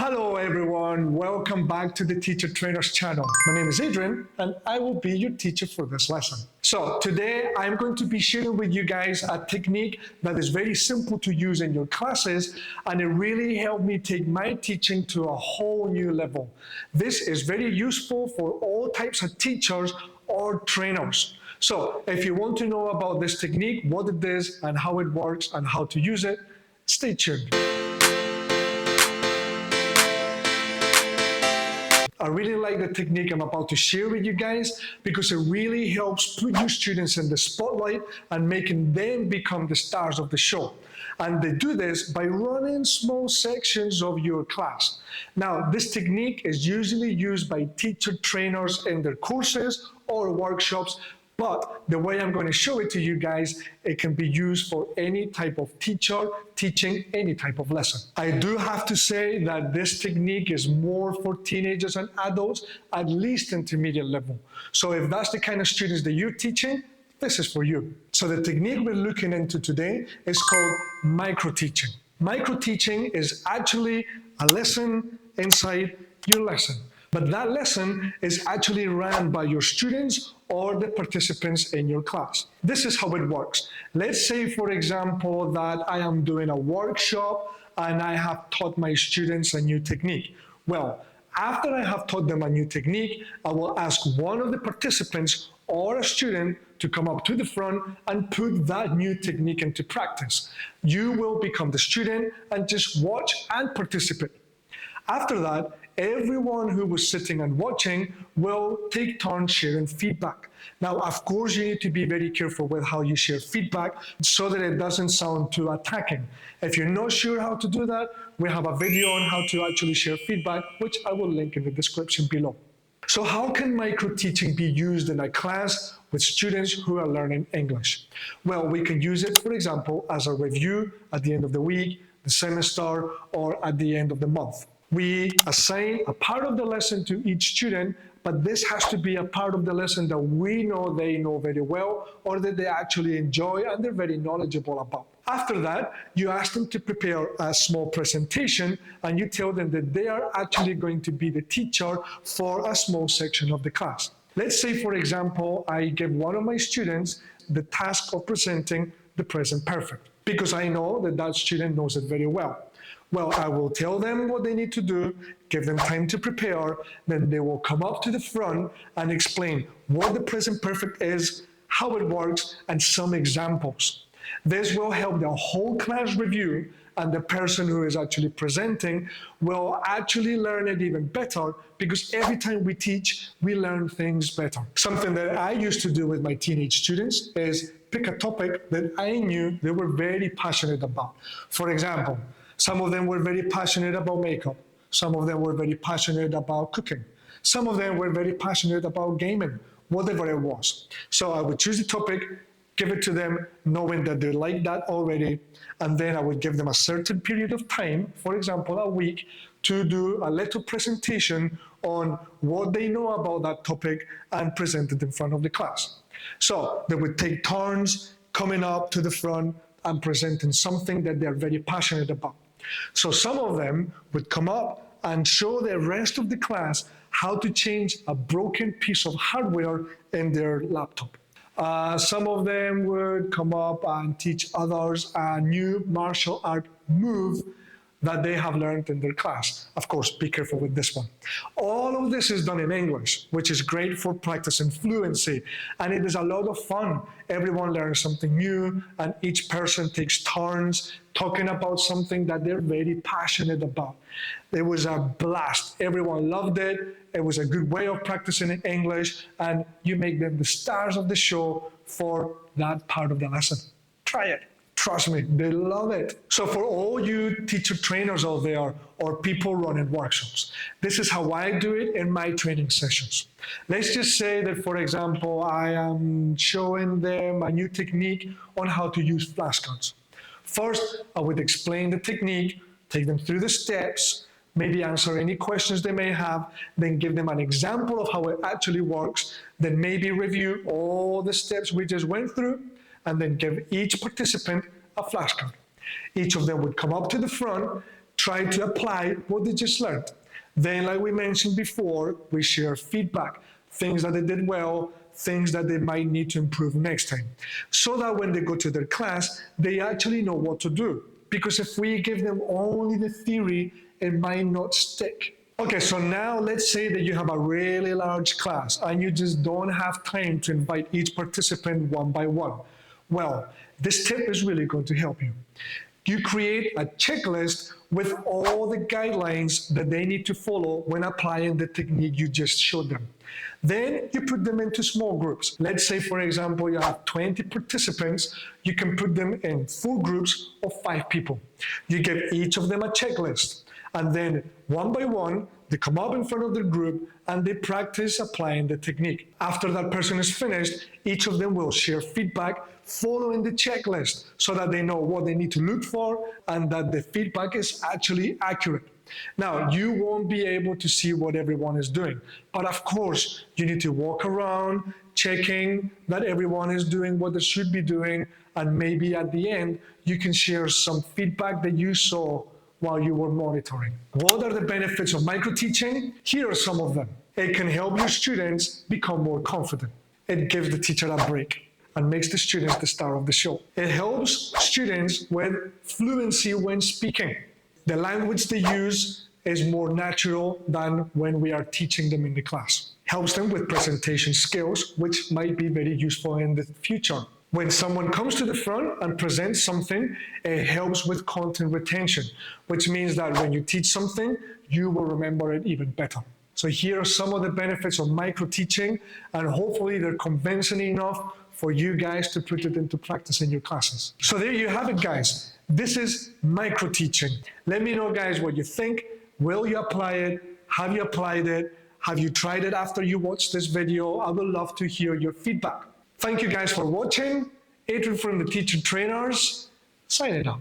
Hello everyone, welcome back to the Teacher Trainers channel. My name is Adrian and I will be your teacher for this lesson. So today I'm going to be sharing with you guys a technique that is very simple to use in your classes, and it really helped me take my teaching to a whole new level. This is very useful for all types of teachers or trainers. So if you want to know about this technique, what it is and how it works and how to use it, stay tuned. I really like the technique I'm about to share with you guys because it really helps put your students in the spotlight and making them become the stars of the show. And they do this by running small sections of your class. Now, this technique is usually used by teacher trainers in their courses or workshops, but the way I'm going to show it to you guys, it can be used for any type of teacher teaching any type of lesson. I do have to say that this technique is more for teenagers and adults, at least intermediate level. So if that's the kind of students that you're teaching, this is for you. So the technique we're looking into today is called microteaching. Microteaching is actually a lesson inside your lesson. But that lesson is actually run by your students or the participants in your class. This is how it works. Let's say, for example, that I am doing a workshop and I have taught my students a new technique. Well, after I have taught them a new technique, I will ask one of the participants or a student to come up to the front and put that new technique into practice. You will become the student and just watch and participate. After that, everyone who was sitting and watching will take turns sharing feedback. Now, of course, you need to be very careful with how you share feedback so that it doesn't sound too attacking. If you're not sure how to do that, we have a video on how to actually share feedback, which I will link in the description below. So how can micro-teaching be used in a class with students who are learning English? Well, we can use it, for example, as a review at the end of the week, the semester, or at the end of the month. We assign a part of the lesson to each student, but this has to be a part of the lesson that we know they know very well or that they actually enjoy and they're very knowledgeable about. After that, you ask them to prepare a small presentation and you tell them that they are actually going to be the teacher for a small section of the class. Let's say, for example, I give one of my students the task of presenting the present perfect because I know that that student knows it very well. Well, I will tell them what they need to do, give them time to prepare, then they will come up to the front and explain what the present perfect is, how it works, and some examples. This will help the whole class review, and the person who is actually presenting will actually learn it even better because every time we teach, we learn things better. Something that I used to do with my teenage students is pick a topic that I knew they were very passionate about. For example, some of them were very passionate about makeup. Some of them were very passionate about cooking. Some of them were very passionate about gaming, whatever it was. So I would choose the topic, give it to them, knowing that they like that already, and then I would give them a certain period of time, for example, a week, to do a little presentation on what they know about that topic and present it in front of the class. So they would take turns coming up to the front and presenting something that they're very passionate about. So some of them would come up and show the rest of the class how to change a broken piece of hardware in their laptop. Some of them would come up and teach others a new martial art move that they have learned in their class. Of course, be careful with this one. All of this is done in English, which is great for practicing fluency, and it is a lot of fun. Everyone learns something new, and each person takes turns talking about something that they're very passionate about. It was a blast. Everyone loved it. It was a good way of practicing in English, and you make them the stars of the show for that part of the lesson. Try it. Trust me, they love it. So for all you teacher trainers out there or people running workshops, this is how I do it in my training sessions. Let's just say that, for example, I am showing them a new technique on how to use flashcards. First, I would explain the technique, take them through the steps, maybe answer any questions they may have, then give them an example of how it actually works, then maybe review all the steps we just went through, and then give each participant a flashcard. Each of them would come up to the front, try to apply what they just learned. Then, like we mentioned before, we share feedback, things that they did well, things that they might need to improve next time, so that when they go to their class, they actually know what to do. Because if we give them only the theory, it might not stick. Okay, so now let's say that you have a really large class and you just don't have time to invite each participant one by one. Well, this tip is really going to help you. You create a checklist with all the guidelines that they need to follow when applying the technique you just showed them. Then you put them into small groups. Let's say, for example, you have 20 participants. You can put them in full groups of 5 people. You give each of them a checklist. And then one by one, they come up in front of the group and they practice applying the technique. After that person is finished, each of them will share feedback following the checklist so that they know what they need to look for and that the feedback is actually accurate. Now, you won't be able to see what everyone is doing, but of course, you need to walk around checking that everyone is doing what they should be doing, and maybe at the end, you can share some feedback that you saw while you were monitoring. What are the benefits of microteaching? Here are some of them. It can help your students become more confident. It gives the teacher a break and makes the students the star of the show. It helps students with fluency when speaking. The language they use is more natural than when we are teaching them in the class. Helps them with presentation skills, which might be very useful in the future. When someone comes to the front and presents something, it helps with content retention, which means that when you teach something, you will remember it even better. So here are some of the benefits of micro-teaching, and hopefully they're convincing enough for you guys to put it into practice in your classes. So there you have it, guys. This is micro-teaching. Let me know, guys, what you think. Will you apply it? Have you applied it? Have you tried it after you watched this video? I would love to hear your feedback. Thank you guys for watching. Adrian from the Teacher Trainers, signing out.